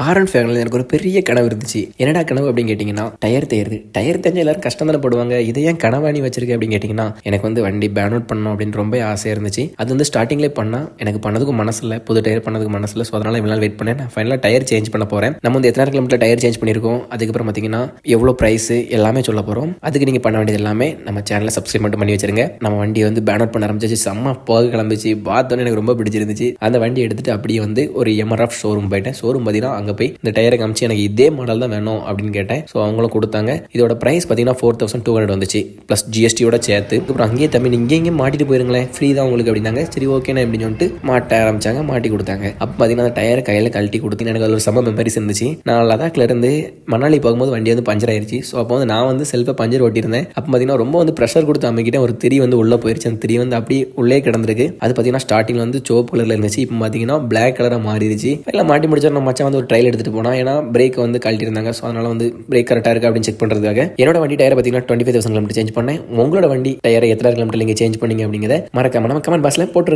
R15 எனக்கு ஒரு பெரிய கனவு இருந்துச்சு. என்னடா கனவு அப்படின்னு கேட்டிங்கன்னா, டயர் தேயுறது. டயர் தேஞ்சா எல்லாரும் கஷ்டம் தானே படுவாங்க. இதை ஏன் கனவாணி வச்சிருக்க அப்படின்னு கேட்டிங்கன்னா, எனக்கு வந்து வண்டி பேன் அவுட் பண்ணணும் அப்படின்னு ரொம்ப ஆசையாக இருந்துச்சு. அது வந்து ஸ்டார்டிங்லேயே பண்ணால் எனக்கு பண்ணதுக்கும் மனசு இல்லை, புது டயர் பண்ணதுக்கு மனசு இல்லை. ஸோ அதனால் இவ்வளோ வெயிட் பண்ணேன். நான் ஃபைனலாக டயர் சேஞ்ச் பண்ண போகிறேன். நம்ம வந்து எத்தனை கிலோமீட்டர் டயர் சேஞ்ச் பண்ணியிருக்கோம், அதுக்கப்புறம் பார்த்தீங்கன்னா எவ்வளோ ப்ரைஸு எல்லாமே சொல்ல போகிறோம். அதுக்கு நீங்கள் பண்ண வேண்டியது எல்லாமே நம்ம சேனலை சப்ஸ்கிரைப் மட்டும் பண்ணி வச்சிருங்க. நம்ம வண்டியை வந்து பேன் அவுட் பண்ண ஆரம்பிச்சிச்சு. செம்ம போக கிளம்பிச்சு. பார்த்தோன்னே எனக்கு ரொம்ப பிடிச்சிருந்துச்சு. அந்த வண்டி எடுத்துகிட்டு அப்படியே வந்து ஒரு MRF ஷோரூம் போயிட்டேன். ஷோரூம் பார்த்தீங்கன்னா அங்கே போய் இந்த டயரை காமிச்சு எனக்கு இதே மாடல் தான் வேணும் அப்படின்னு கேட்டேன். ஸோ அவங்களும் கொடுத்தாங்க. இதோட ப்ரைஸ் பார்த்தீங்கன்னா 4200 வந்துச்சு, ப்ளஸ் GSTயோட சேர்த்து. அப்புறம் அங்கேயே தம்பி நீங்கள் இங்கேயும் மாட்டிட்டு போயிருங்களேன், ஃப்ரீ தான் உங்களுக்கு அப்படின்னாங்க. சரி ஓகேண்ணா அப்படின்னு சொல்லிட்டு மாட்ட ஆரம்பிச்சாங்க. மாட்டி கொடுத்தாங்க. அப்போ பார்த்தீங்கன்னா அந்த டயரை கையில் கழட்டி கொடுத்து எனக்கு அது ஒரு செம்ம மெமரிஸ் இருந்துச்சு. நான் லடாக்ல இருந்து மணாலி போகும்போது வண்டி வந்து பஞ்சர் ஆயிடுச்சு. ஸோ அப்போ வந்து நான் வந்து செல்ஃபை பஞ்சர் ஓட்டியிருந்தேன். அப்போ பார்த்தீங்கன்னா ரொம்ப வந்து ப்ரெஷர் கொடுத்து அமைக்கிட்டே ஒரு திரி வந்து உள்ளே போயிடுச்சு. அந்த திரி வந்து அப்படியே உள்ளே கிடந்திருக்கு. அது பார்த்தீங்கன்னா ஸ்டார்டிங் வந்து சோப்பு கலரில் இருந்துச்சு. இப்போ பார்த்தீங்கன்னா பிளாக் கலராக மாறிடுச்சு. எல்லாம் மாட்டி முடிச்சா நம்ம மச்சான் வந்து ஒரு ட்ரையல் எடுத்துகிட்டு போனால், ஏன்னா பிரேக் வந்து கழட்டிருந்தாங்க. ஸோ அதனால் வந்து பிரேக் கரெக்டாக இருக்குது அப்படின்னு செக் பண்ணுறதுக்காக என்னோட வண்டி டயரை பார்த்தீங்கன்னா 25,000 கிலோமீட்டர் சேஞ்ச் பண்ணேன். உங்களோட வண்டி டயரை எத்தனை கிலோமீட்டர் நீங்கள் சேஞ்ச் பண்ணீங்க அப்படிங்கிறத மறக்காம நம்ம கமெண்ட் பாக்ஸில் போட்டுருங்க.